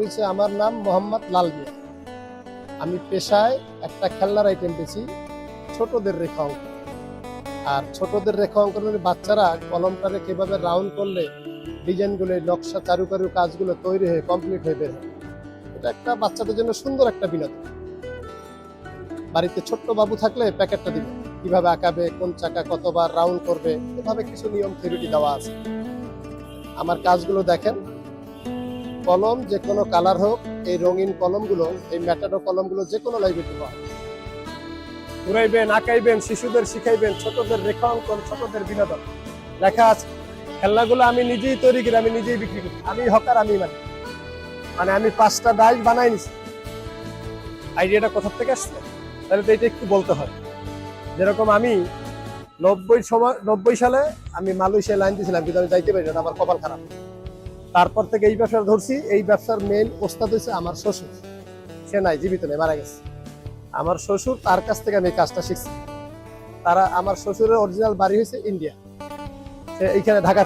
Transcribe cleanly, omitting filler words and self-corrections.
হয়েছে আমার নাম মোহাম্মদ লাল মিয়া। আমি পেশায় একটা খেলনার আইটেম বেছি, ছোটদের রেখা অঙ্কন। আর ছোটদের রেখা অঙ্কনের বাচ্চারা কলমটারে কিভাবে রাউন্ড করলে ডিজাইনগুলো, নকশা, চারুকারু কাজগুলো তৈরি হয়ে কমপ্লিট হয়ে বের হয়। এটা একটা বাচ্চাদের জন্য সুন্দর একটা বিনোদন। বাড়িতে ছোট্ট বাবু থাকলে প্যাকেটটা দিবে, কিভাবে আঁকাবে, কোন চাকা কতবার রাউন্ড করবে, এভাবে কিছু নিয়ম থিওরি দেওয়া আছে। আমার কাজগুলো দেখেন, কলম যে কোনো কালার হোক, এই রঙিন কলমগুলো, এই ম্যাটাডো কলমগুলো যে কোনো লাইব্রেরি পাওয়া, ঘুরাইবেন, আঁকাইবেন, শিশুদের শিখাইবেন, ছোটদের রেখা অঙ্কন, ছোটদের বিনোদন। লেখা আছে খেলনাগুলো আমি নিজেই তৈরি করি, আমি নিজেই বিক্রি করি। আমি হকার, আমি মানে আমি 5টা ডাইস বানাই নিছি। আইডিয়াটা কোথা থেকে আসছে তাহলে তো এটা একটু বলতে হয়। যেরকম আমি 90 সালে আমি মালয়েশিয়া লাইন দিয়েছিলাম, কিন্তু আমি যাইতে পারি না, আমার কপাল খারাপ। তারপর থেকে এই ব্যবসা ধরছি। এই ব্যবসার মেইন ওস্তাদ হয়েছে আমার শ্বশুর। সে নাই, জীবিত নেই, মারা গেছে। আমার শ্বশুর, তার কাছ থেকে আমি কাজটা শিখছি। আমার শ্বশুরের অরিজিনাল বাড়ি হয়েছে ইন্ডিয়া, সে এইখানে ঢাকা